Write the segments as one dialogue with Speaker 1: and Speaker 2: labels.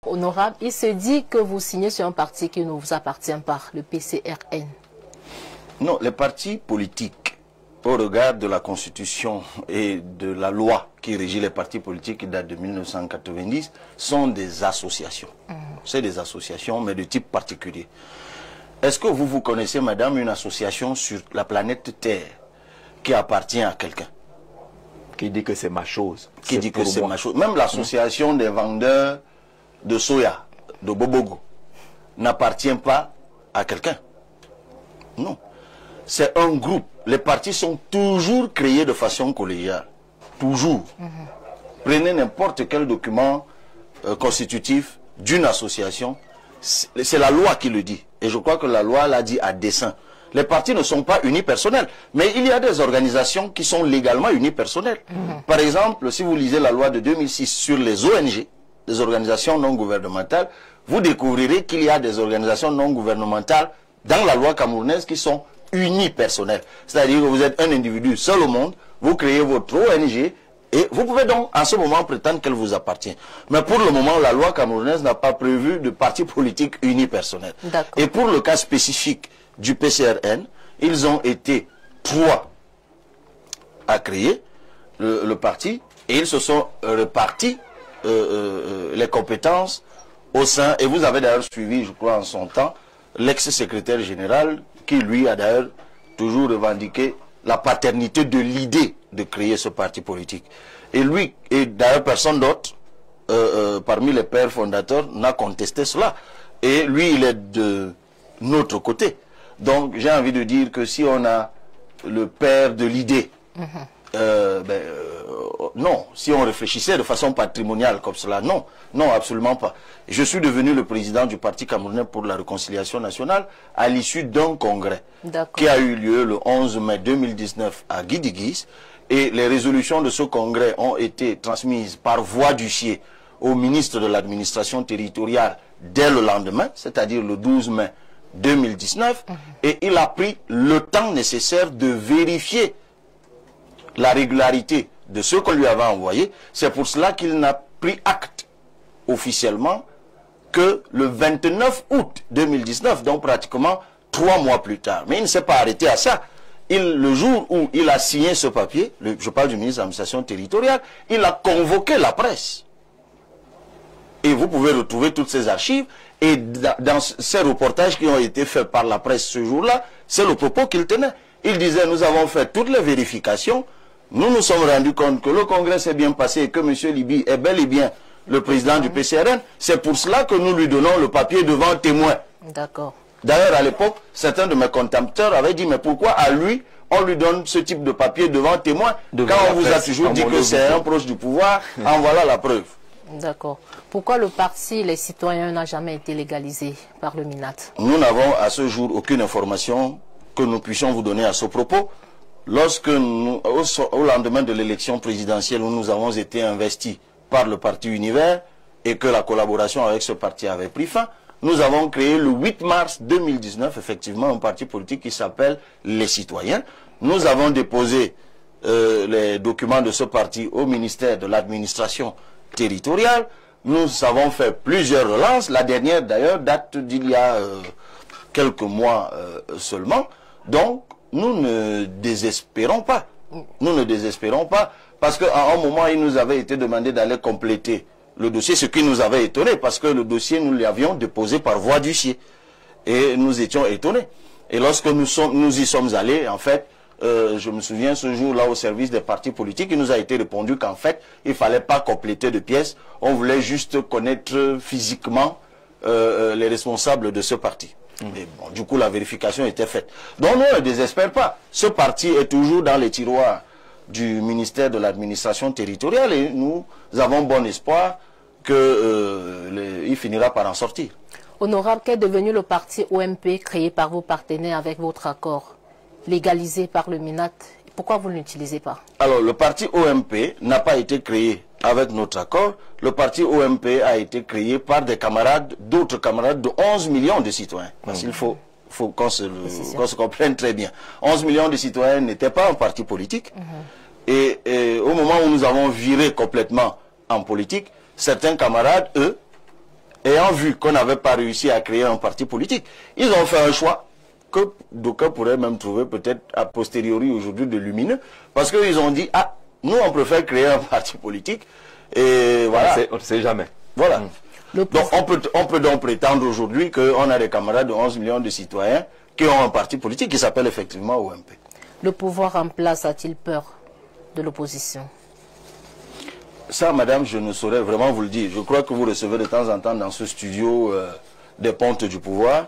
Speaker 1: Honorable, il se dit que vous signez sur un parti qui ne vous appartient pas, le PCRN.
Speaker 2: Non, les partis politiques, au regard de la Constitution et de la loi qui régit les partis politiques qui date de 1990, sont des associations. C'est des associations, mais de type particulier. Est-ce que vous connaissez, madame, une association sur la planète Terre qui appartient à quelqu'un?
Speaker 3: Qui dit que c'est ma chose.
Speaker 2: Qui dit que c'est ma chose. Même l'association des vendeurs de soya, de Bobogo, n'appartient pas à quelqu'un. Non. C'est un groupe. Les partis sont toujours créés de façon collégiale. Toujours. Prenez n'importe quel document constitutif d'une association. C'est la loi qui le dit. Et je crois que la loi l'a dit à dessein. Les partis ne sont pas unipersonnels. Mais il y a des organisations qui sont légalement unipersonnelles. Par exemple, si vous lisez la loi de 2006 sur les ONG, les organisations non gouvernementales, vous découvrirez qu'il y a des organisations non gouvernementales dans la loi camerounaise qui sont unipersonnelles. C'est-à-dire que vous êtes un individu seul au monde, vous créez votre ONG et vous pouvez donc en ce moment prétendre qu'elle vous appartient. Mais pour le moment, la loi camerounaise n'a pas prévu de parti politique unipersonnel. Et pour le cas spécifique du PCRN, ils ont été 3 à créer le parti et ils se sont répartis les compétences au sein, et vous avez d'ailleurs suivi, je crois en son temps, l'ex-secrétaire général qui lui a d'ailleurs toujours revendiqué la paternité de l'idée de créer ce parti politique. Et lui, et d'ailleurs personne d'autre, parmi les pères fondateurs, n'a contesté cela. Et lui, il est de notre côté. Donc j'ai envie de dire que si on a le père de l'idée, non, si on réfléchissait de façon patrimoniale comme cela, non, non, absolument pas. Je suis devenu le président du Parti camerounais pour la réconciliation nationale à l'issue d'un congrès qui a eu lieu le 11 mai 2019 à Guidigis, et les résolutions de ce congrès ont été transmises par voie d'huissier au ministre de l'administration territoriale dès le lendemain, c'est-à-dire le 12 mai 2019, et il a pris le temps nécessaire de vérifier la régularité de ce qu'on lui avait envoyé. C'est pour cela qu'il n'a pris acte officiellement que le 29 août 2019, donc pratiquement 3 mois plus tard. Mais il ne s'est pas arrêté à ça. Le jour où il a signé ce papier, je parle du ministre de l'administration territoriale, il a convoqué la presse. Et vous pouvez retrouver toutes ces archives. Et dans ces reportages qui ont été faits par la presse ce jour-là, c'est le propos qu'il tenait. Il disait, nous avons fait toutes les vérifications. Nous nous sommes rendus compte que le congrès s'est bien passé et que M. Libi est bel et bien le président du PCRN. C'est pour cela que nous lui donnons le papier devant témoin.
Speaker 1: D'accord.
Speaker 2: D'ailleurs, à l'époque, certains de mes contempteurs avaient dit, mais pourquoi à lui, on lui donne ce type de papier devant témoin quand on vous a toujours dit que c'est un proche du pouvoir? En voilà la preuve.
Speaker 1: D'accord. Pourquoi le parti Les Citoyens n'a jamais été légalisé par le MINAT?
Speaker 2: Nous n'avons à ce jour aucune information que nous puissions vous donner à ce propos. Lorsque nous, au lendemain de l'élection présidentielle où nous avons été investis par le parti Univers et que la collaboration avec ce parti avait pris fin, nous avons créé le 8 mars 2019 effectivement un parti politique qui s'appelle Les Citoyens. Nous avons déposé les documents de ce parti au ministère de l'administration territoriale. Nous avons fait plusieurs relances. La dernière d'ailleurs date d'il y a quelques mois seulement. Donc nous ne désespérons pas. Nous ne désespérons pas parce qu'à un moment, il nous avait été demandé d'aller compléter le dossier, ce qui nous avait étonné parce que le dossier, nous l'avions déposé par voie d'huissier. Et nous étions étonnés. Et lorsque nous y sommes allés, en fait, je me souviens ce jour-là au service des partis politiques, il nous a été répondu qu'en fait, il ne fallait pas compléter de pièces. On voulait juste connaître physiquement les responsables de ce parti. Et bon, du coup, la vérification était faite. Donc, nous ne désespérons pas. Ce parti est toujours dans les tiroirs du ministère de l'administration territoriale et nous avons bon espoir qu'il finira par en sortir.
Speaker 1: Honorable, qu'est devenu le parti OMP créé par vos partenaires avec votre accord, légalisé par le MINAT? Pourquoi vous ne l'utilisez pas? Alors,
Speaker 2: le parti OMP n'a pas été créé avec notre accord. Le parti OMP a été créé par des camarades, d'autres camarades de 11 millions de citoyens. Parce qu'il faut qu'on se comprenne très bien. 11 millions de citoyens n'étaient pas un parti politique. Et au moment où nous avons viré complètement en politique, certains camarades, eux, ayant vu qu'on n'avait pas réussi à créer un parti politique, ils ont fait un choix que d'aucuns pourraient même trouver peut-être a posteriori aujourd'hui de lumineux, parce qu'ils ont dit, ah, nous on préfère créer un parti politique, et voilà.
Speaker 3: On ne sait jamais.
Speaker 2: Voilà. Donc on peut donc prétendre aujourd'hui qu'on a des camarades de 11 millions de citoyens qui ont un parti politique qui s'appelle effectivement OMP.
Speaker 1: Le pouvoir en place a-t-il peur de l'opposition?
Speaker 2: Ça, madame, je ne saurais vraiment vous le dire. Je crois que vous recevez de temps en temps dans ce studio des pontes du pouvoir.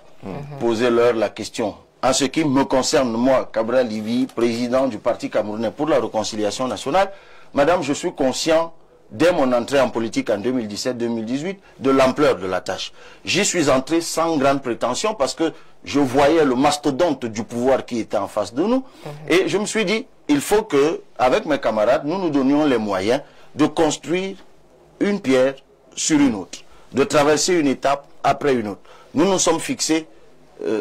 Speaker 2: Posez-leur la question. En ce qui me concerne, moi, Cabral Livy, président du Parti camerounais pour la réconciliation nationale, madame, je suis conscient, dès mon entrée en politique en 2017-2018, de l'ampleur de la tâche. J'y suis entré sans grande prétention parce que je voyais le mastodonte du pouvoir qui était en face de nous. Et je me suis dit, il faut que, avec mes camarades, nous nous donnions les moyens de construire une pierre sur une autre, de traverser une étape après une autre. Nous nous sommes fixés,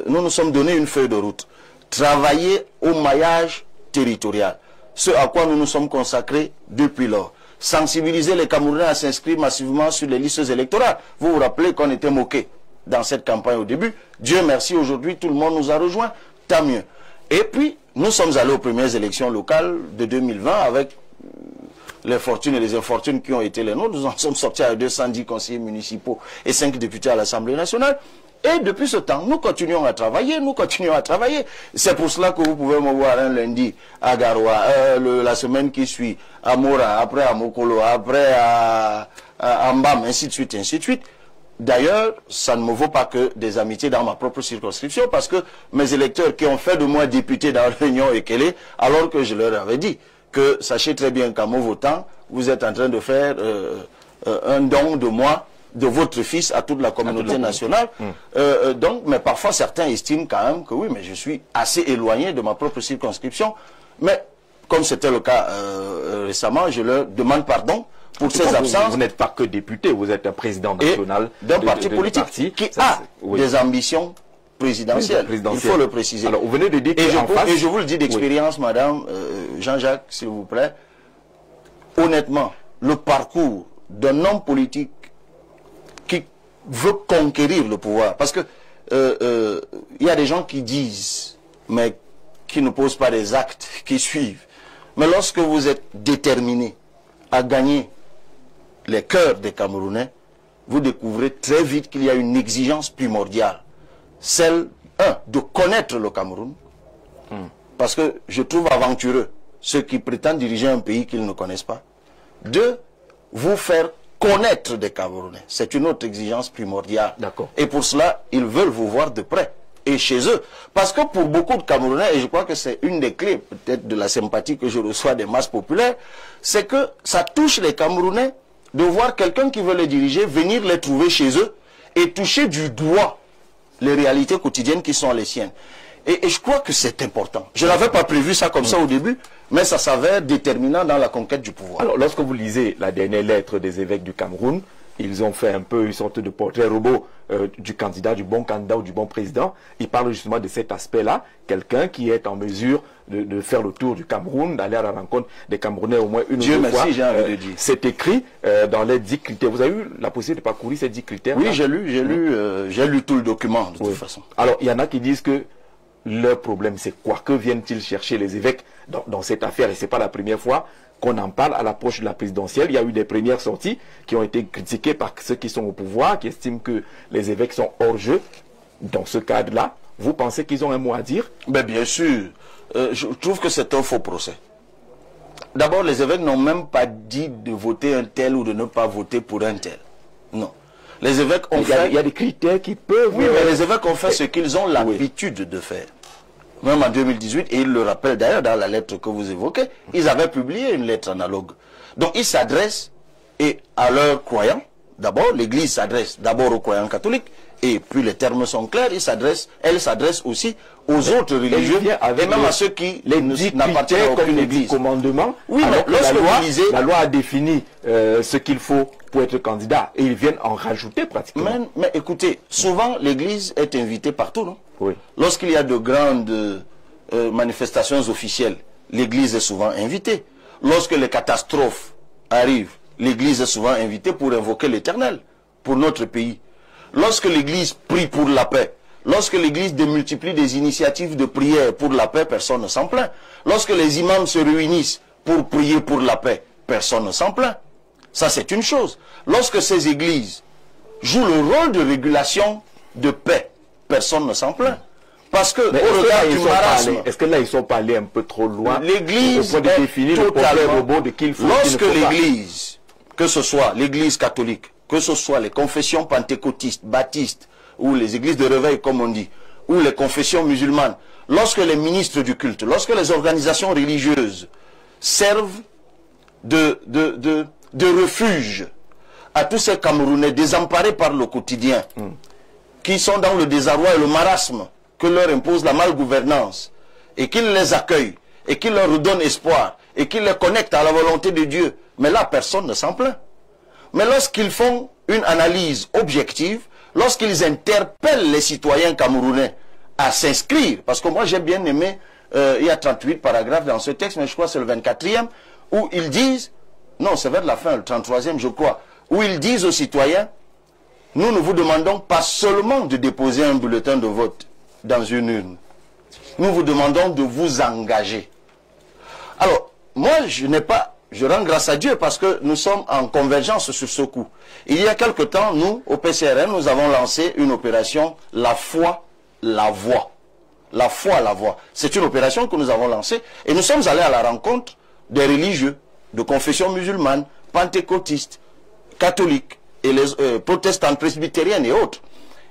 Speaker 2: nous nous sommes donné une feuille de route. Travailler au maillage territorial, ce à quoi nous nous sommes consacrés depuis lors. Sensibiliser les Camerounais à s'inscrire massivement sur les listes électorales. Vous vous rappelez qu'on était moqués dans cette campagne au début. Dieu merci, aujourd'hui tout le monde nous a rejoints, tant mieux. Et puis, nous sommes allés aux premières élections locales de 2020 avec les fortunes et les infortunes qui ont été les nôtres. Nous en sommes sortis à 210 conseillers municipaux et 5 députés à l'Assemblée nationale. Et depuis ce temps, nous continuons à travailler, C'est pour cela que vous pouvez me voir un lundi à Garoua, la semaine qui suit à Mora, après à Mokolo, après à Mbam, ainsi de suite, ainsi de suite. D'ailleurs, ça ne me vaut pas que des amitiés dans ma propre circonscription, parce que mes électeurs qui ont fait de moi député dans l'Union Ekele, alors que je leur avais dit que sachez très bien qu'en me votant, vous êtes en train de faire un don de moi, de votre fils à toute la communauté nationale. Donc, mais parfois certains estiment quand même que oui, mais je suis assez éloigné de ma propre circonscription. Mais comme c'était le cas récemment, je leur demande pardon pour ces absences.
Speaker 3: Vous n'êtes pas que député, vous êtes un président national
Speaker 2: d'un parti politique qui a des ambitions présidentielles. Il faut le préciser.
Speaker 3: Alors, vous venez de dire
Speaker 2: et je vous le dis d'expérience, madame, Jean-Jacques, s'il vous plaît, honnêtement, le parcours d'un homme politique qui veut conquérir le pouvoir, parce que il y a des gens qui disent, mais qui ne posent pas des actes, qui suivent. Mais lorsque vous êtes déterminé à gagner les cœurs des Camerounais, vous découvrez très vite qu'il y a une exigence primordiale. Celle, de connaître le Cameroun, parce que je trouve aventureux ceux qui prétendent diriger un pays qu'ils ne connaissent pas. 2, vous faire connaître des Camerounais. C'est une autre exigence primordiale. Et pour cela, ils veulent vous voir de près. Et chez eux. Parce que pour beaucoup de Camerounais, et je crois que c'est une des clés peut-être de la sympathie que je reçois des masses populaires, c'est que ça touche les Camerounais de voir quelqu'un qui veut les diriger venir les trouver chez eux et toucher du doigt les réalités quotidiennes qui sont les siennes. Et je crois que c'est important. Je n'avais pas prévu ça comme ça au début, mais ça s'avère déterminant dans la conquête du pouvoir.
Speaker 3: Alors, lorsque vous lisez la dernière lettre des évêques du Cameroun, ils ont fait un peu une sorte de portrait robot du candidat, du bon candidat ou du bon président. Ils parlent justement de cet aspect-là. Quelqu'un qui est en mesure de faire le tour du Cameroun, d'aller à la rencontre des Camerounais au moins une ou deux fois. C'est écrit dans les 10 critères. Vous avez eu la possibilité de parcourir ces 10 critères?
Speaker 2: Oui, j'ai lu tout le document de toute façon.
Speaker 3: Alors, il y en a qui disent que leur problème, c'est quoi? Que viennent-ils chercher les évêques dans cette affaire? Et ce n'est pas la première fois qu'on en parle à l'approche de la présidentielle. Il y a eu des premières sorties qui ont été critiquées par ceux qui sont au pouvoir, qui estiment que les évêques sont hors jeu. Dans ce cadre-là, vous pensez qu'ils ont un mot à dire?
Speaker 2: Ben bien sûr. Je trouve que c'est un faux procès. D'abord, les évêques n'ont même pas dit de voter un tel ou de ne pas voter pour un tel. Non. Les évêques ont fait...
Speaker 3: Il y a des critères qui peuvent...
Speaker 2: Oui, mais les évêques ont fait ce qu'ils ont l'habitude de faire. Même en 2018, et ils le rappellent d'ailleurs dans la lettre que vous évoquez, ils avaient publié une lettre analogue. Donc ils s'adressent à leurs croyants. D'abord, l'Église s'adresse d'abord aux croyants catholiques, et puis les termes sont clairs, elle s'adresse aussi aux autres religieux, et même à ceux qui n'appartiennent à aucune Église.
Speaker 3: Commandement,
Speaker 2: oui, mais lorsque vous lisez...
Speaker 3: La loi a défini ce qu'il faut pour être candidat, et ils viennent en rajouter pratiquement.
Speaker 2: Mais écoutez, souvent l'Église est invitée partout, non?
Speaker 3: Oui.
Speaker 2: Lorsqu'il y a de grandes manifestations officielles, l'Église est souvent invitée. Lorsque les catastrophes arrivent, l'Église est souvent invitée pour invoquer l'Éternel, pour notre pays. lorsque l'Église prie pour la paix, lorsque l'Église démultiplie des initiatives de prière pour la paix, personne ne s'en plaint. Lorsque les imams se réunissent pour prier pour la paix, personne ne s'en plaint. Ça, c'est une chose. Lorsque ces églises jouent le rôle de régulation de paix, personne ne s'en plaint. Parce que, au regard du marasme...
Speaker 3: Est-ce que là, ils sont pas allés un peu trop loin?
Speaker 2: L'Église
Speaker 3: est totalement...
Speaker 2: Lorsque l'Église, que ce soit l'Église catholique, que ce soit les confessions pentecôtistes, baptistes, ou les églises de réveil, comme on dit, ou les confessions musulmanes, lorsque les ministres du culte, lorsque les organisations religieuses servent de refuge à tous ces Camerounais désemparés par le quotidien, qui sont dans le désarroi et le marasme que leur impose la malgouvernance, et qu'ils les accueillent, et qu'ils leur redonnent espoir, et qu'ils les connectent à la volonté de Dieu. Mais là, personne ne s'en plaint. Mais lorsqu'ils font une analyse objective, lorsqu'ils interpellent les citoyens camerounais à s'inscrire, parce que moi j'ai bien aimé, il y a 38 paragraphes dans ce texte, mais je crois que c'est le 24e, où ils disent, non c'est vers la fin, le 33e je crois, où ils disent aux citoyens, nous ne vous demandons pas seulement de déposer un bulletin de vote dans une urne, nous vous demandons de vous engager. Alors, moi je rends grâce à Dieu parce que nous sommes en convergence sur ce coup. Il y a quelque temps, nous, au PCRN, nous avons lancé une opération « La foi, la voix ». La foi, la voix. C'est une opération que nous avons lancée et nous sommes allés à la rencontre des religieux, de confession musulmane, pentecôtistes, catholiques, et les protestantes, presbytériennes et autres.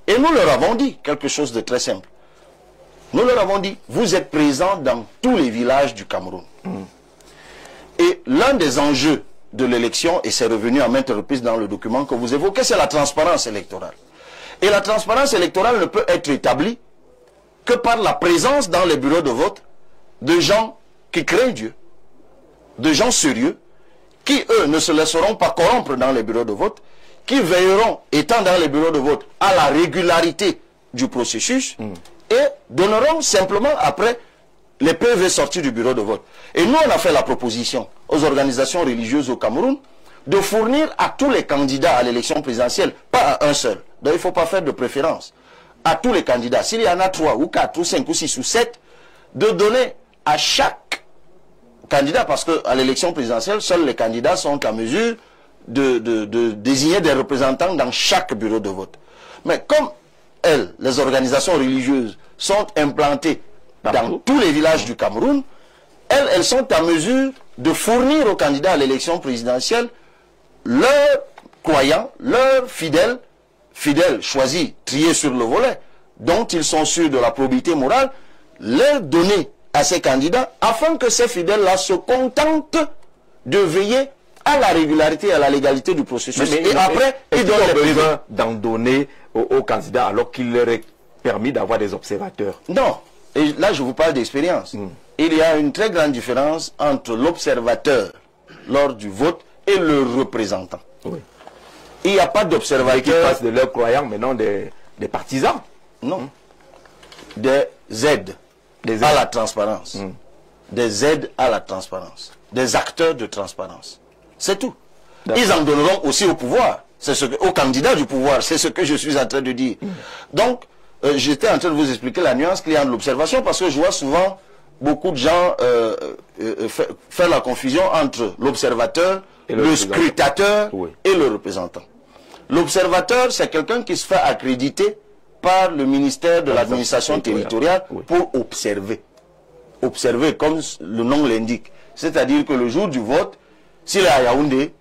Speaker 2: Et nous leur avons dit quelque chose de très simple. Nous leur avons dit, vous êtes présents dans tous les villages du Cameroun. Et l'un des enjeux de l'élection, et c'est revenu à maintes reprises dans le document que vous évoquez, c'est la transparence électorale. Et la transparence électorale ne peut être établie que par la présence dans les bureaux de vote de gens qui craignent Dieu, de gens sérieux, qui eux ne se laisseront pas corrompre dans les bureaux de vote, qui veilleront, étant dans les bureaux de vote, à la régularité du processus, et donneront simplement après les PV sortis du bureau de vote. Et nous, on a fait la proposition aux organisations religieuses au Cameroun de fournir à tous les candidats à l'élection présidentielle, pas à un seul. Donc il ne faut pas faire de préférence. À tous les candidats, s'il y en a 3 ou 4 ou 5 ou 6 ou 7, de donner à chaque candidat, parce qu'à l'élection présidentielle, seuls les candidats sont en mesure de désigner des représentants dans chaque bureau de vote. Mais comme elles, les organisations religieuses, sont implantées dans tous les villages du Cameroun, elles sont en mesure de fournir aux candidats à l'élection présidentielle leurs croyants, leurs fidèles choisis, triés sur le volet, dont ils sont sûrs de la probité morale, les donner à ces candidats afin que ces fidèles-là se contentent de veiller à la régularité et à la légalité du processus. Et après, ils donnent les besoin
Speaker 3: d'en donner aux candidats alors qu'il leur est permis d'avoir des observateurs.
Speaker 2: Non. Et là, je vous parle d'expérience. Il y a une très grande différence entre l'observateur lors du vote et le représentant.
Speaker 3: Oui.
Speaker 2: Il n'y a pas d'observateur.
Speaker 3: Qui passent de leurs croyants maintenant des partisans.
Speaker 2: Non. Des aides à la transparence. Des aides à la transparence. Des acteurs de transparence. C'est tout. Ils en donneront aussi au pouvoir. C'est ce que, aux candidats du pouvoir. C'est ce que je suis en train de dire. Donc, j'étais en train de vous expliquer la nuance qu'il y a de l'observation parce que je vois souvent beaucoup de gens faire la confusion entre l'observateur, le scrutateur et le représentant. L'observateur, c'est quelqu'un qui se fait accréditer par le ministère de l'administration territoriale pour observer. Observer, comme le nom l'indique. C'est-à-dire que le jour du vote, s'il est à Yaoundé,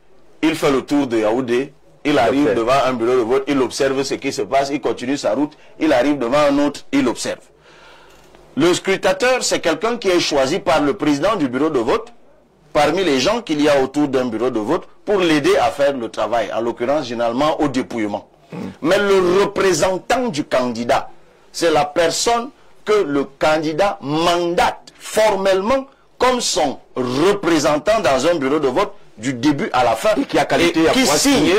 Speaker 2: il fait le tour de Yaoundé, il arrive devant un bureau de vote, il observe ce qui se passe, il continue sa route, il arrive devant un autre, il observe. Le scrutateur, c'est quelqu'un qui est choisi par le président du bureau de vote, parmi les gens qu'il y a autour d'un bureau de vote, pour l'aider à faire le travail, en l'occurrence généralement au dépouillement. Mais le représentant du candidat, c'est la personne que le candidat mandate formellement comme son représentant dans un bureau de vote du début à la fin,
Speaker 3: et qui a qualité à
Speaker 2: signer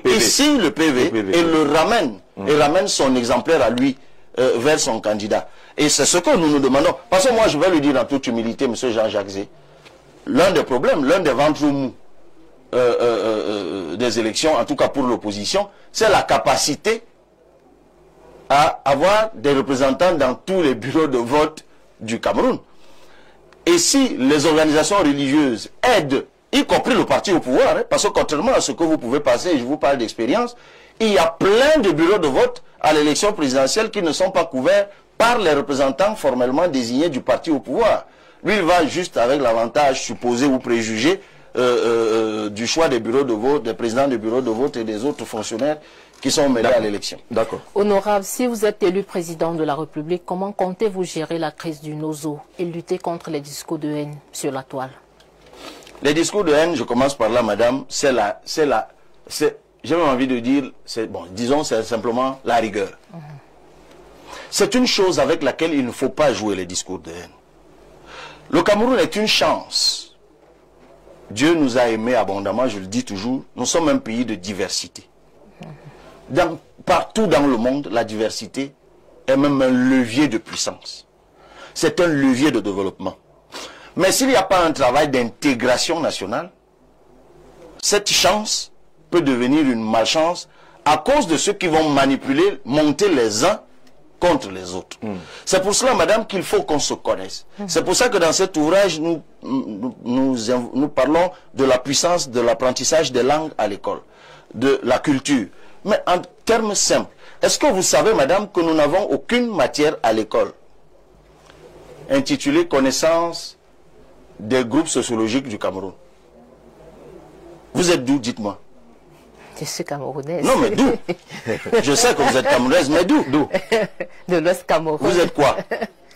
Speaker 2: qui signe le PV et le ramène, et ramène son exemplaire à lui vers son candidat. Et c'est ce que nous nous demandons. Parce que moi, je vais le dire en toute humilité, M. Jean-Jacques Zé, l'un des problèmes, l'un des ventres mous des élections, en tout cas pour l'opposition, c'est la capacité à avoir des représentants dans tous les bureaux de vote du Cameroun. Et si les organisations religieuses aident, y compris le parti au pouvoir, hein, parce que contrairement à ce que vous pouvez passer, et je vous parle d'expérience, il y a plein de bureaux de vote à l'élection présidentielle qui ne sont pas couverts par les représentants formellement désignés du parti au pouvoir. Lui, il va juste avec l'avantage supposé ou préjugé du choix des bureaux de vote, des présidents des bureaux de vote et des autres fonctionnaires qui sont mêlés à l'élection.
Speaker 3: D'accord.
Speaker 1: Honorable, si vous êtes élu président de la République, comment comptez-vous gérer la crise du Nozo et lutter contre les discours de haine sur la toile?
Speaker 2: Les discours de haine, je commence par là, madame, j'ai même envie de dire, disons, c'est simplement la rigueur. C'est une chose avec laquelle il ne faut pas jouer les discours de haine. Le Cameroun est une chance. Dieu nous a aimés abondamment, je le dis toujours. Nous sommes un pays de diversité. Partout dans le monde, la diversité est même un levier de puissance. C'est un levier de développement. Mais s'il n'y a pas un travail d'intégration nationale, cette chance peut devenir une malchance à cause de ceux qui vont manipuler, monter les uns contre les autres. C'est pour cela, madame, qu'il faut qu'on se connaisse. C'est pour ça que dans cet ouvrage, nous parlons de la puissance de l'apprentissage des langues à l'école, de la culture. Mais en termes simples, est-ce que vous savez, madame, que nous n'avons aucune matière à l'école intitulée « Connaissance des groupes sociologiques du Cameroun ». Vous êtes d'où, dites-moi?
Speaker 1: Je suis camerounaise.
Speaker 2: Non, mais d'où? Je sais que vous êtes camerounaise, mais d'où?
Speaker 1: De l'Ouest Cameroun.
Speaker 2: Vous êtes quoi?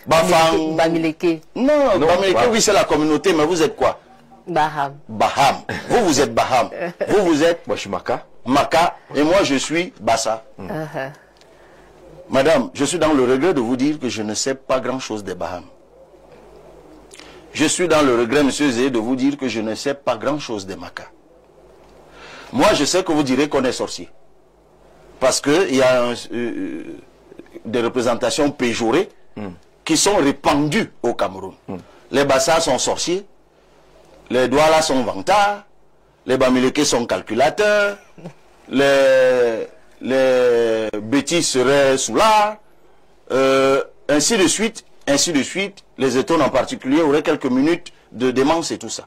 Speaker 2: Bafang?
Speaker 1: Bamileke.
Speaker 2: Non, Bamileke, oui, c'est la communauté, mais vous êtes quoi?
Speaker 1: Baham.
Speaker 2: Baham. Vous êtes Baham. Vous êtes?
Speaker 3: Moi, je suis Maka.
Speaker 2: Maka. Et moi, je suis Bassa. Madame, je suis dans le regret de vous dire que je ne sais pas grand-chose des Baham. Je suis dans le regret, monsieur Zé, de vous dire que je ne sais pas grand-chose des Maka. Moi, je sais que vous direz qu'on est sorcier. Parce qu'il y a des représentations péjorées qui sont répandues au Cameroun. Les Bassas sont sorciers, les Douala sont vantards, les Bamileke sont calculateurs, les Bétis seraient soulards, ainsi de suite, les Étones en particulier auraient quelques minutes de démence et tout ça.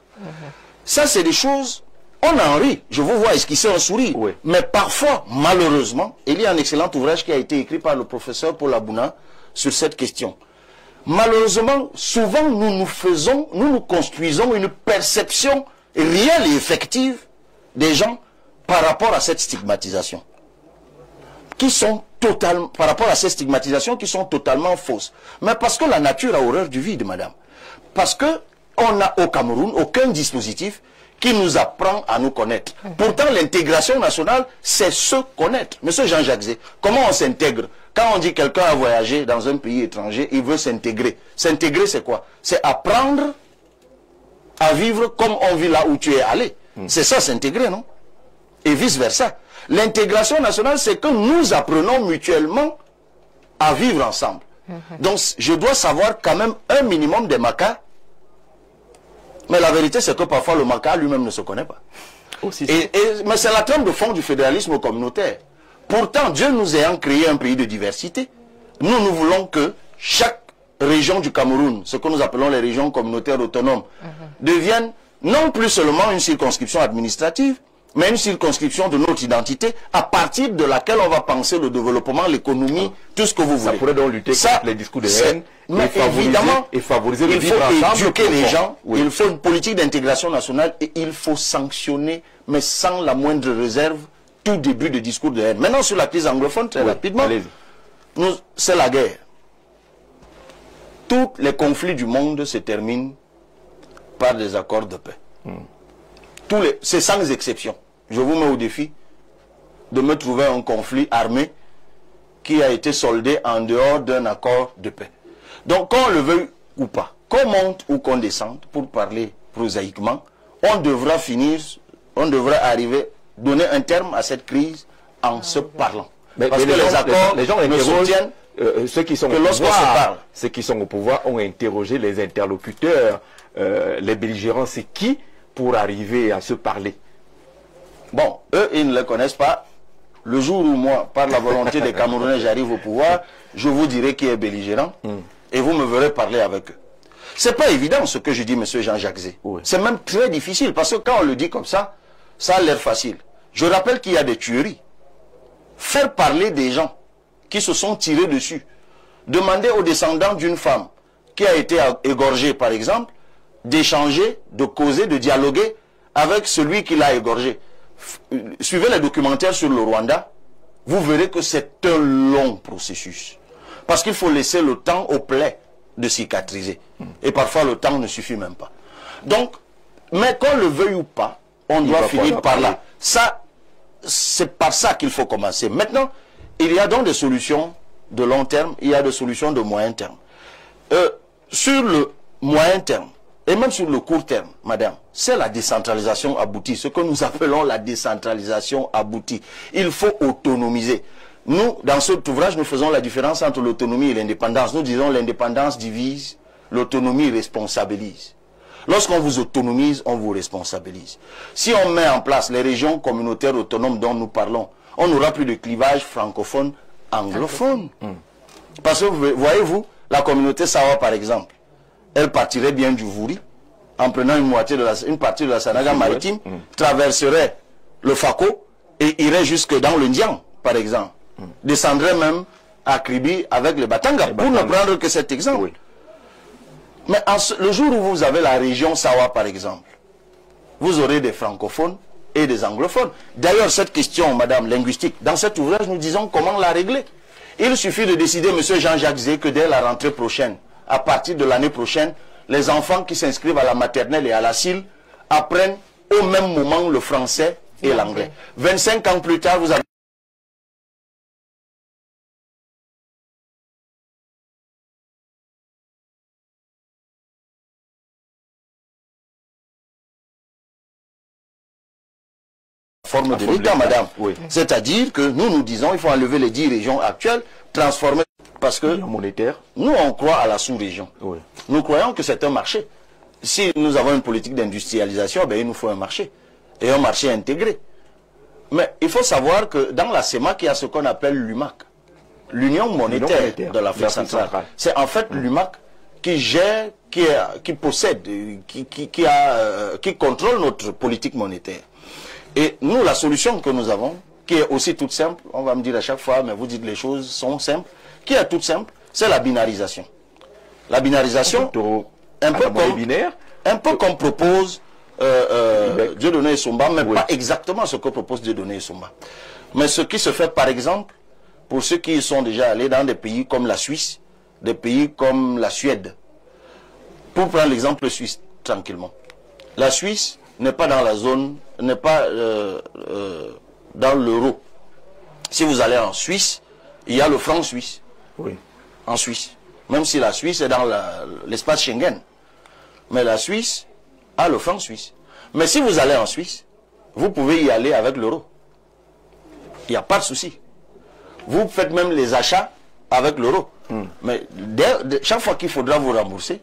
Speaker 2: Ça, c'est des choses... On en rit, je vous vois esquisser un sourire. Oui. Mais parfois, malheureusement, il y a un excellent ouvrage qui a été écrit par le professeur Paul Abouna sur cette question. Malheureusement, souvent, nous construisons une perception réelle et effective des gens par rapport à cette stigmatisation. Par rapport à ces stigmatisations qui sont totalement fausses. Mais parce que la nature a horreur du vide, madame. Parce que on n'a au Cameroun aucun dispositif qui nous apprend à nous connaître. Pourtant, l'intégration nationale, c'est se connaître. Monsieur Jean-Jacques Zé, comment on s'intègre? Quand on dit quelqu'un a voyagé dans un pays étranger, il veut s'intégrer. S'intégrer, c'est quoi? C'est apprendre à vivre comme on vit là où tu es allé. C'est ça, s'intégrer, non? Et vice-versa. L'intégration nationale, c'est que nous apprenons mutuellement à vivre ensemble. Donc, je dois savoir quand même un minimum des Makas. Mais la vérité, c'est que parfois le Maka lui-même ne se connaît pas. Mais c'est la trame de fond du fédéralisme communautaire. Pourtant, Dieu nous ayant créé un pays de diversité, nous voulons que chaque région du Cameroun, ce que nous appelons les régions communautaires autonomes, deviennent non plus seulement une circonscription administrative, mais une circonscription de notre identité, à partir de laquelle on va penser le développement, l'économie, tout ce que vous voulez.
Speaker 3: Ça pourrait donc lutter contre les discours de haine
Speaker 2: et favoriser le vivre ensemble. Il faut éduquer les gens, il faut une politique d'intégration nationale et il faut sanctionner, mais sans la moindre réserve, tout début de discours de haine. Maintenant, sur la crise anglophone, très rapidement, c'est la guerre. Tous les conflits du monde se terminent par des accords de paix. C'est sans exception. Je vous mets au défi de me trouver un conflit armé qui a été soldé en dehors d'un accord de paix. Donc, qu'on le veuille ou pas, qu'on monte ou qu'on descende, pour parler prosaïquement, on devra donner un terme à cette crise en se parlant. Parce que les accords ne soutiennent
Speaker 3: ceux qui sont au pouvoir ont interrogé les interlocuteurs, les belligérants, c'est qui pour arriver à se parler?
Speaker 2: Bon, eux, ils ne les connaissent pas. Le jour où moi, par la volonté des Camerounais, j'arrive au pouvoir, je vous dirai qui est belligérant et vous me verrez parler avec eux. C'est pas évident ce que je dis, monsieur Jean-Jacques Zé.
Speaker 3: Oui.
Speaker 2: C'est même très difficile parce que quand on le dit comme ça a l'air facile. Je rappelle qu'il y a des tueries. Faire parler des gens qui se sont tirés dessus. Demander aux descendants d'une femme qui a été égorgée, par exemple, d'échanger, de causer, de dialoguer avec celui qui l'a égorgé. Suivez les documentaires sur le Rwanda, vous verrez que c'est un long processus. Parce qu'il faut laisser le temps aux plaies de cicatriser. Et parfois, le temps ne suffit même pas. Donc, mais qu'on le veuille ou pas, on doit finir par là. Ça, c'est par ça qu'il faut commencer. Maintenant, il y a donc des solutions de long terme, il y a des solutions de moyen terme. Sur le moyen terme, et même sur le court terme, madame, c'est la décentralisation aboutie, ce que nous appelons la décentralisation aboutie. Il faut autonomiser. Nous, dans cet ouvrage, nous faisons la différence entre l'autonomie et l'indépendance. Nous disons l'indépendance divise, l'autonomie responsabilise. Lorsqu'on vous autonomise, on vous responsabilise. Si on met en place les régions communautaires autonomes dont nous parlons, on n'aura plus de clivage francophone-anglophone. Parce que, voyez-vous, la communauté Sawa, par exemple, elle partirait bien du Vouri, en prenant une partie de la Sanaga maritime, traverserait le Fako et irait jusque dans le Ndian, par exemple. Descendrait même à Kribi avec les Batanga, pour ne prendre que cet exemple. Oui. Mais le jour où vous avez la région Sawa, par exemple, vous aurez des francophones et des anglophones. D'ailleurs, cette question, madame, linguistique, dans cet ouvrage, nous disons comment la régler. Il suffit de décider, monsieur Jean-Jacques Zé, que dès la rentrée prochaine, à partir de l'année prochaine, les enfants qui s'inscrivent à la maternelle et à la CIL apprennent au même moment le français et l'anglais. 25 ans plus tard, vous avez forme de l'État, madame. Oui. C'est-à-dire que nous disons qu'il faut enlever les 10 régions actuelles, transformer, parce que
Speaker 3: monétaire.
Speaker 2: Nous, on croit à la sous-région.
Speaker 3: Oui.
Speaker 2: Nous croyons que c'est un marché. Si nous avons une politique d'industrialisation, ben, il nous faut un marché. Et un marché intégré. Mais il faut savoir que dans la CEMAC, il y a ce qu'on appelle l'UMAC. L'Union monétaire de l'Afrique centrale. C'est en fait l'UMAC qui gère, qui possède, qui contrôle notre politique monétaire. Et nous, la solution que nous avons, qui est aussi toute simple, on va me dire à chaque fois, mais vous dites les choses sont simples, qui est toute simple, c'est la binarisation. La binarisation, un peu comme propose Dieudonné Essomba, mais pas exactement ce que propose Dieudonné Essomba. Mais ce qui se fait, par exemple, pour ceux qui sont déjà allés dans des pays comme la Suisse, des pays comme la Suède, pour prendre l'exemple suisse, tranquillement. La Suisse n'est pas dans la zone, n'est pas dans l'euro. Si vous allez en Suisse, il y a le franc suisse.
Speaker 3: Oui.
Speaker 2: En Suisse. Même si la Suisse est dans l'espace Schengen. Mais la Suisse a le franc suisse. Mais si vous allez en Suisse, vous pouvez y aller avec l'euro. Il n'y a pas de souci. Vous faites même les achats avec l'euro. Mais chaque fois qu'il faudra vous rembourser,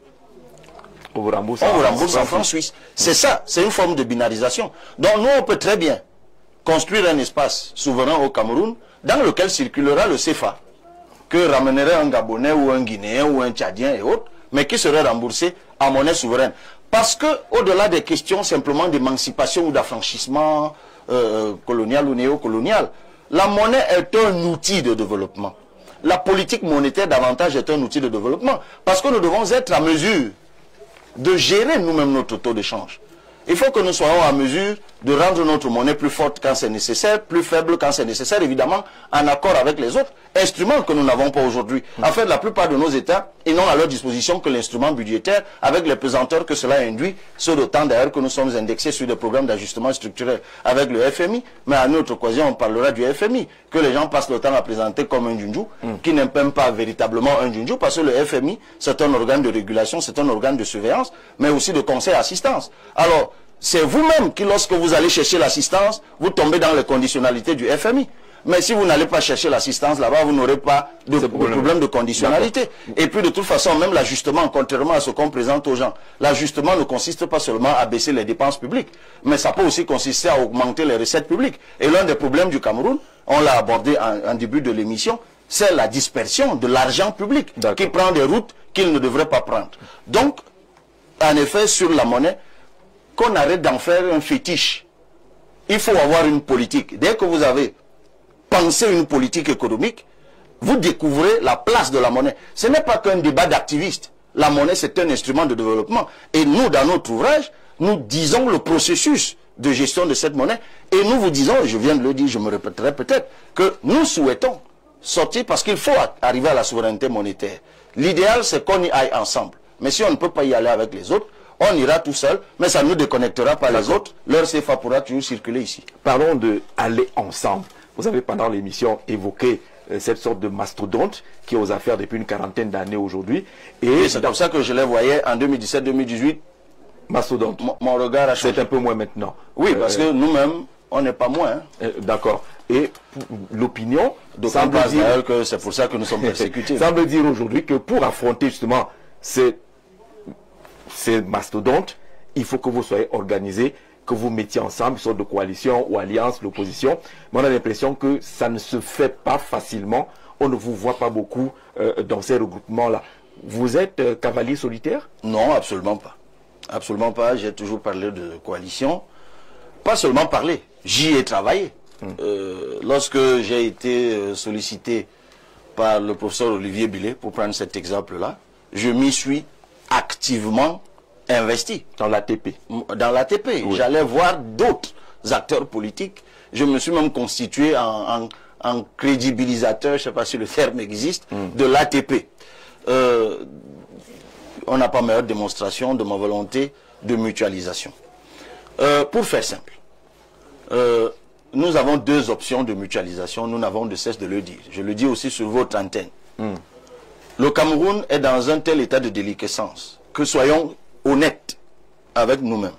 Speaker 2: on vous rembourse en francs suisses. C'est ça, c'est une forme de binarisation. Donc nous, on peut très bien construire un espace souverain au Cameroun dans lequel circulera le CFA, que ramènerait un Gabonais ou un Guinéen ou un Tchadien et autres, mais qui serait remboursé en monnaie souveraine. Parce que, au-delà des questions simplement d'émancipation ou d'affranchissement colonial ou néocolonial, la monnaie est un outil de développement. La politique monétaire davantage est un outil de développement. Parce que nous devons être à mesure de gérer nous-mêmes notre taux de change. Il faut que nous soyons à mesure de rendre notre monnaie plus forte quand c'est nécessaire, plus faible quand c'est nécessaire, évidemment, en accord avec les autres instruments que nous n'avons pas aujourd'hui. En fait, la plupart de nos États, ils n'ont à leur disposition que l'instrument budgétaire avec les pesanteurs que cela induit, ce d'autant d'ailleurs que nous sommes indexés sur des programmes d'ajustement structurel avec le FMI, mais à une autre occasion, on parlera du FMI, que les gens passent le temps à présenter comme un djundjou, qui n'est même pas véritablement un djundjou, parce que le FMI, c'est un organe de régulation, c'est un organe de surveillance, mais aussi de conseil assistance. Alors, c'est vous-même qui, lorsque vous allez chercher l'assistance, vous tombez dans les conditionnalités du FMI. Mais si vous n'allez pas chercher l'assistance là-bas, vous n'aurez pas de problème de conditionnalité. Et puis de toute façon, même l'ajustement, contrairement à ce qu'on présente aux gens, l'ajustement ne consiste pas seulement à baisser les dépenses publiques, mais ça peut aussi consister à augmenter les recettes publiques. Et l'un des problèmes du Cameroun, on l'a abordé en début de l'émission, c'est la dispersion de l'argent public qui prend des routes qu'il ne devrait pas prendre. Donc, en effet, sur la monnaie, qu'on arrête d'en faire un fétiche. Il faut avoir une politique. Dès que vous avez pensé une politique économique, vous découvrez la place de la monnaie. Ce n'est pas qu'un débat d'activistes. La monnaie, c'est un instrument de développement. Et nous, dans notre ouvrage, nous disons le processus de gestion de cette monnaie. Et nous vous disons, et je viens de le dire, je me répéterai peut-être, que nous souhaitons sortir parce qu'il faut arriver à la souveraineté monétaire. L'idéal, c'est qu'on y aille ensemble. Mais si on ne peut pas y aller avec les autres, on ira tout seul, mais ça ne nous déconnectera pas les autres. Leur CFA pourra toujours circuler ici.
Speaker 3: Parlons de aller ensemble. Vous avez pendant l'émission évoqué cette sorte de mastodonte qui est aux affaires depuis une quarantaine d'années aujourd'hui.
Speaker 2: Et c'est comme ça que je les voyais en 2017-2018.
Speaker 3: Mastodonte.
Speaker 2: Mon regard a changé.
Speaker 3: C'est un peu moins maintenant.
Speaker 2: Oui, parce que nous-mêmes, on n'est pas moins. Hein.
Speaker 3: D'accord. Et l'opinion
Speaker 2: semble dire que c'est pour ça que nous sommes persécutés.
Speaker 3: Semble dire aujourd'hui que pour affronter justement ces mastodontes, il faut que vous soyez organisés, que vous mettiez ensemble une sorte de coalition ou alliance, l'opposition. Mais on a l'impression que ça ne se fait pas facilement. On ne vous voit pas beaucoup dans ces regroupements-là. Vous êtes cavalier solitaire?
Speaker 2: Non, absolument pas. Absolument pas. J'ai toujours parlé de coalition. Pas seulement parler, j'y ai travaillé. Lorsque j'ai été sollicité par le professeur Olivier Billet, pour prendre cet exemple-là, je m'y suis activement investi.
Speaker 3: Dans l'ATP.
Speaker 2: Dans l'ATP. Oui. J'allais voir d'autres acteurs politiques. Je me suis même constitué en crédibilisateur, je ne sais pas si le terme existe, de l'ATP. On n'a pas meilleure démonstration de ma volonté de mutualisation. Pour faire simple, nous avons deux options de mutualisation, nous n'avons de cesse de le dire. Je le dis aussi sur votre antenne. Le Cameroun est dans un tel état de déliquescence que soyons honnêtes avec nous-mêmes.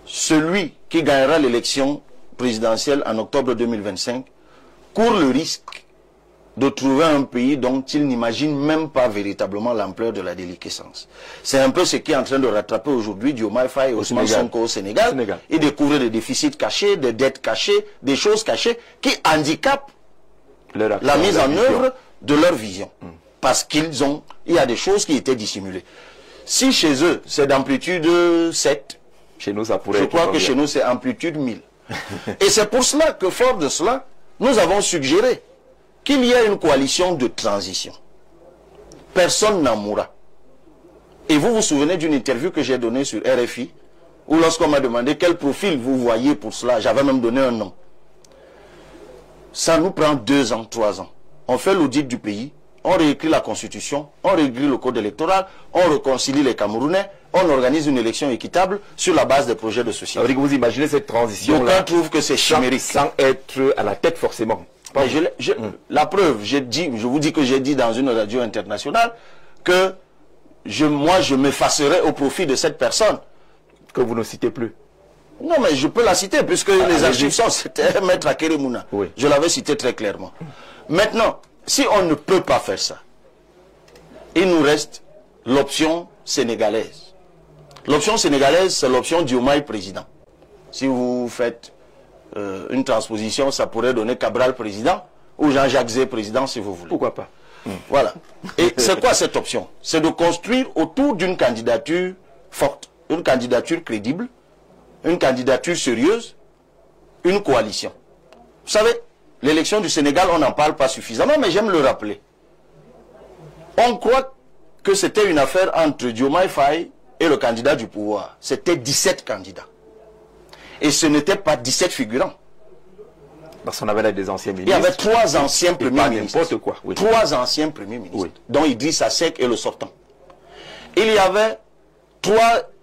Speaker 2: Celui qui gagnera l'élection présidentielle en octobre 2025 court le risque de trouver un pays dont il n'imagine même pas véritablement l'ampleur de la déliquescence. C'est un peu ce qui est en train de rattraper aujourd'hui Diomaye Faye et Ousmane Sonko au Sénégal. Et découvrir des déficits cachés, des dettes cachées, des choses cachées qui handicapent la mise en œuvre de leur vision. Parce il y a des choses qui étaient dissimulées. Si chez eux, c'est d'amplitude 7,
Speaker 3: chez nous, ça pourrait
Speaker 2: je crois que chez nous, c'est amplitude 1000. Et c'est pour cela que, fort de cela, nous avons suggéré qu'il y ait une coalition de transition. Personne n'en mourra. Et vous vous souvenez d'une interview que j'ai donnée sur RFI, où lorsqu'on m'a demandé quel profil vous voyez pour cela, j'avais même donné un nom. Ça nous prend 2 ans, 3 ans. On fait l'audit du pays, on réécrit la constitution, on réécrit le code électoral, on réconcilie les Camerounais, on organise une élection équitable sur la base des projets de société.
Speaker 3: Alors, vous imaginez cette transition-là?
Speaker 2: D'aucuns trouvent que c'est chimérique.
Speaker 3: Sans être à la tête forcément.
Speaker 2: Mais la preuve, je vous dis que j'ai dit dans une radio internationale que moi je m'effacerai au profit de cette personne.
Speaker 3: Que vous ne citez plus.
Speaker 2: Non, mais je peux la citer puisque les archives sont, c'était Maître Akeremouna.
Speaker 3: Oui.
Speaker 2: Je l'avais cité très clairement. Maintenant, si on ne peut pas faire ça, il nous reste l'option sénégalaise. L'option sénégalaise, c'est l'option Diomaye président. Si vous faites une transposition, ça pourrait donner Cabral président ou Jean-Jacques Zé président si vous voulez.
Speaker 3: Pourquoi pas?
Speaker 2: Voilà. Et c'est quoi cette option? C'est de construire autour d'une candidature forte, une candidature crédible, une candidature sérieuse, une coalition. Vous savez, l'élection du Sénégal, on n'en parle pas suffisamment, mais j'aime le rappeler. On croit que c'était une affaire entre Diomaye Faye et le candidat du pouvoir. C'était 17 candidats. Et ce n'était pas 17 figurants.
Speaker 3: Parce qu'on avait là des anciens ministres.
Speaker 2: Il y avait 3 anciens premiers ministres.
Speaker 3: N'importe quoi. Oui.
Speaker 2: 3 anciens premiers ministres, dont Idrissa Seck et le sortant. Il y avait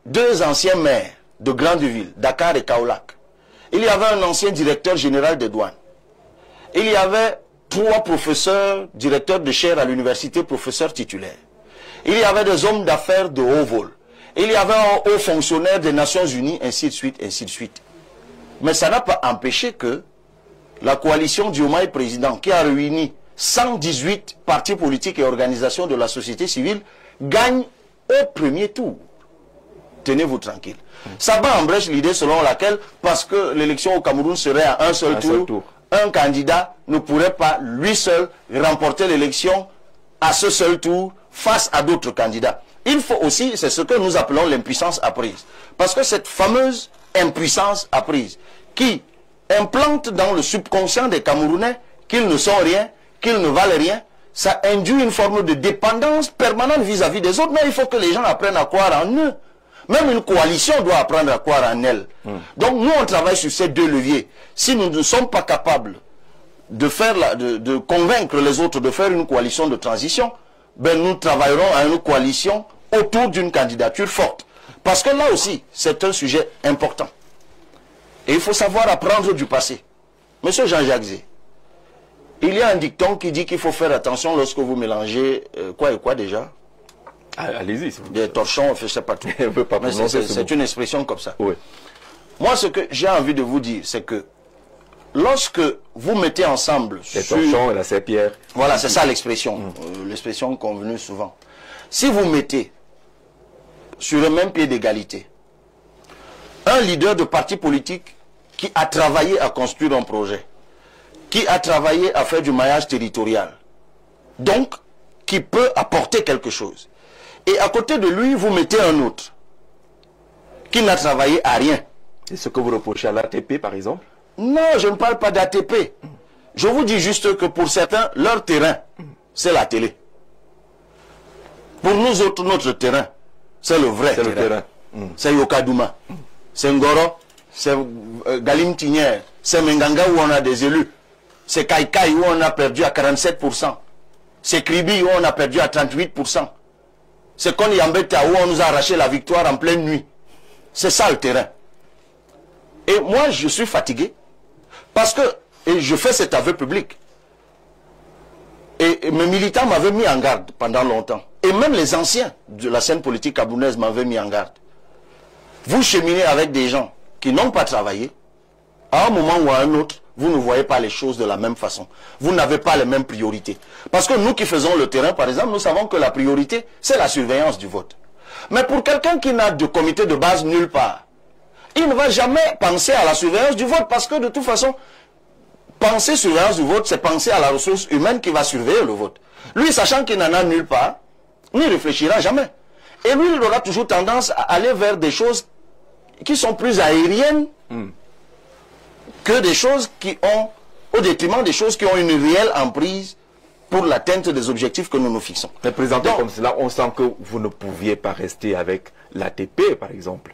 Speaker 2: 2 anciens maires de grandes villes, Dakar et Kaolack. Il y avait un ancien directeur général des douanes. Il y avait 3 professeurs, directeurs de chaire à l'université, professeurs titulaires. Il y avait des hommes d'affaires de haut vol. Il y avait un haut fonctionnaire des Nations Unies, ainsi de suite, ainsi de suite. Mais ça n'a pas empêché que la coalition Diomaye président, qui a réuni 118 partis politiques et organisations de la société civile, gagne au premier tour. Tenez-vous tranquille. Ça bat en brèche l'idée selon laquelle, parce que l'élection au Cameroun serait à un seul tour, un candidat ne pourrait pas, lui seul, remporter l'élection à ce seul tour face à d'autres candidats. Il faut aussi, c'est ce que nous appelons l'impuissance apprise. Parce que cette fameuse impuissance apprise qui implante dans le subconscient des Camerounais qu'ils ne sont rien, qu'ils ne valent rien, ça induit une forme de dépendance permanente vis-à-vis des autres. Mais il faut que les gens apprennent à croire en eux. Même une coalition doit apprendre à croire en elle. Donc nous, on travaille sur ces deux leviers. Si nous ne sommes pas capables de convaincre les autres de faire une coalition de transition, ben nous travaillerons à une coalition autour d'une candidature forte. Parce que là aussi, c'est un sujet important. Et il faut savoir apprendre du passé. Monsieur Jean-Jacques Zé, il y a un dicton qui dit qu'il faut faire attention lorsque vous mélangez quoi et quoi déjà?
Speaker 3: Allez-y.
Speaker 2: Des torchons, je ne sais pas tout. C'est une expression comme ça.
Speaker 3: Oui.
Speaker 2: Moi, ce que j'ai envie de vous dire, c'est que lorsque vous mettez ensemble...
Speaker 3: Les torchons et la serpillère.
Speaker 2: Voilà, c'est ça l'expression. L'expression convenue souvent. Si vous mettez sur le même pied d'égalité un leader de parti politique qui a travaillé à construire un projet, qui a travaillé à faire du maillage territorial, donc qui peut apporter quelque chose, et à côté de lui, vous mettez un autre qui n'a travaillé à rien.
Speaker 3: C'est ce que vous reprochez à l'ATP, par exemple?
Speaker 2: Non, je ne parle pas d'ATP. Je vous dis juste que pour certains, leur terrain, c'est la télé. Pour nous autres, notre terrain, c'est le vrai terrain. C'est Yokadouma, c'est Ngoro, c'est Galim Tinière, c'est Menganga où on a des élus, c'est Kaikai où on a perdu à 47%, c'est Kribi où on a perdu à 38%, c'est Konyambeta où on nous a arraché la victoire en pleine nuit. C'est ça le terrain. Et moi, je suis fatigué parce que, et je fais cet aveu public, et mes militants m'avaient mis en garde pendant longtemps. Et même les anciens de la scène politique gabonaise m'avaient mis en garde. Vous cheminez avec des gens qui n'ont pas travaillé. À un moment ou à un autre, vous ne voyez pas les choses de la même façon. Vous n'avez pas les mêmes priorités. Parce que nous qui faisons le terrain, par exemple, nous savons que la priorité, c'est la surveillance du vote. Mais pour quelqu'un qui n'a de comité de base nulle part, il ne va jamais penser à la surveillance du vote parce que de toute façon, penser surveillance du vote, c'est penser à la ressource humaine qui va surveiller le vote. Lui, sachant qu'il n'en a nulle part, n'y réfléchira jamais. Et lui, il aura toujours tendance à aller vers des choses qui sont plus aériennes que des choses qui ont, au détriment des choses qui ont une réelle emprise pour l'atteinte des objectifs que nous nous fixons.
Speaker 3: Mais présenté comme cela, on sent que vous ne pouviez pas rester avec l'ATP, par exemple.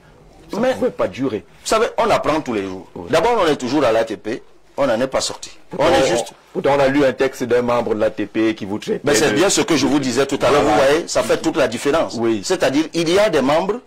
Speaker 3: Ça ne pouvait pas durer.
Speaker 2: Vous savez, on apprend tous les jours. D'abord, on est toujours à l'ATP. On n'en est pas sorti.
Speaker 3: Pourtant, on a lu un texte d'un membre de l'ATP qui vous traite.
Speaker 2: Mais c'est bien ce que je vous disais tout à l'heure. Vous voyez, ça fait toute la différence.
Speaker 3: Oui.
Speaker 2: C'est-à-dire, il y a des membres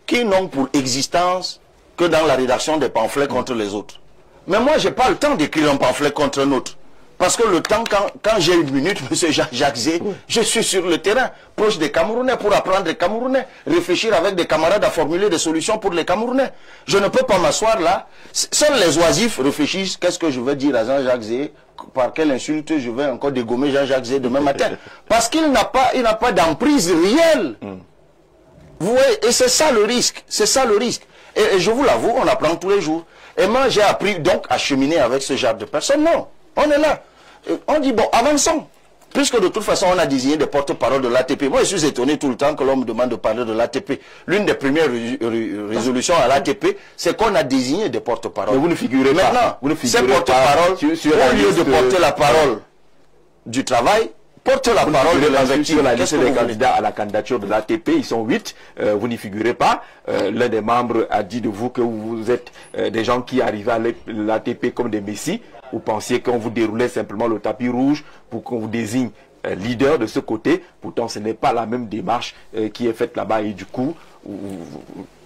Speaker 2: qui n'ont pour existence que dans la rédaction des pamphlets contre les autres. Mais moi, je n'ai pas le temps d'écrire un pamphlet contre un autre. Parce que le temps, quand j'ai une minute, M. Jacques Zé, je suis sur le terrain, proche des Camerounais, pour apprendre les Camerounais, réfléchir avec des camarades à formuler des solutions pour les Camerounais. Je ne peux pas m'asseoir là. Seuls les oisifs réfléchissent, qu'est-ce que je vais dire à Jean-Jacques Zé, par quelle insulte je vais encore dégommer Jean-Jacques Zé demain matin. Parce qu'il n'a pas d'emprise réelle. Vous voyez, et c'est ça le risque. C'est ça le risque. Et je vous l'avoue, on apprend tous les jours. Et moi, j'ai appris donc à cheminer avec ce genre de personnes. Non. On est là. On dit, bon, avançons. Puisque de toute façon, on a désigné des porte-paroles de l'ATP. Moi, je suis étonné tout le temps que l'on me demande de parler de l'ATP. L'une des premières résolutions à l'ATP, c'est qu'on a désigné des porte-paroles.
Speaker 3: Mais vous ne figurez pas.
Speaker 2: Maintenant, ces porte-paroles, au lieu de porter la parole du travail, porte la parole de l'invective.
Speaker 3: Sur la liste des candidats à la candidature de l'ATP, ils sont 8. Vous n'y figurez pas. L'un des membres a dit de vous que vous êtes des gens qui arrivaient à l'ATP comme des messies. Vous pensiez qu'on vous déroulait simplement le tapis rouge pour qu'on vous désigne leader de ce côté. Pourtant, ce n'est pas la même démarche qui est faite là-bas. Et du coup,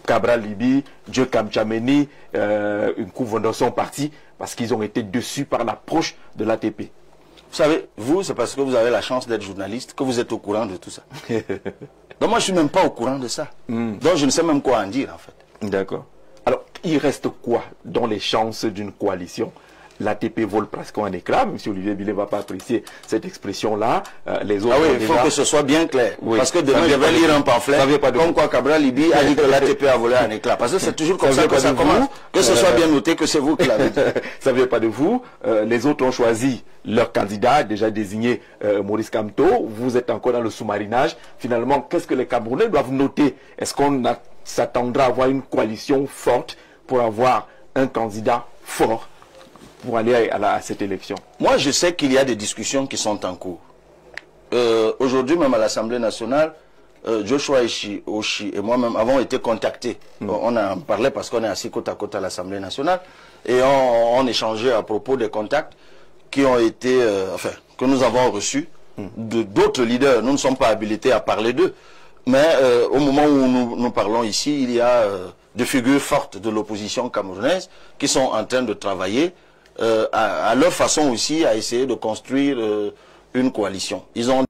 Speaker 3: Cabral Libi, Dieu Kamchameni, une couve sont partis parce qu'ils ont été déçus par l'approche de l'ATP.
Speaker 2: Vous savez, vous, c'est parce que vous avez la chance d'être journaliste que vous êtes au courant de tout ça. Donc moi, je ne suis même pas au courant de ça. Donc je ne sais même quoi en dire, en fait.
Speaker 3: D'accord. Alors, il reste quoi dans les chances d'une coalition l'ATP vole presque en éclat. M. Olivier Billet ne va pas apprécier cette expression-là. Les autres
Speaker 2: il faut que ce soit bien clair.
Speaker 3: Oui,
Speaker 2: parce que demain, je vais lire un pamphlet comme quoi Cabral Libi a dit que l'ATP a volé en éclat. Parce que c'est toujours comme ça que ça commence. Que ce soit bien noté que c'est vous qui l'avez dit.
Speaker 3: Ça ne vient pas de vous. Les autres ont choisi leur candidat, déjà désigné Maurice Kamto. Vous êtes encore dans le sous-marinage. Finalement, qu'est-ce que les Camerounais doivent noter? Est-ce qu'on s'attendra à avoir une coalition forte pour avoir un candidat fort pour aller à cette élection?
Speaker 2: Moi, je sais qu'il y a des discussions qui sont en cours. Aujourd'hui, même à l'Assemblée nationale, Joshua Oshi et moi-même avons été contactés. On en parlait parce qu'on est assis côte à côte à l'Assemblée nationale et on échangeait à propos des contacts qui ont été, que nous avons reçus d'autres leaders. Nous ne sommes pas habilités à parler d'eux. Mais au moment où nous parlons ici, il y a des figures fortes de l'opposition camerounaise qui sont en train de travailler à leur façon aussi à essayer de construire une coalition. Ils ont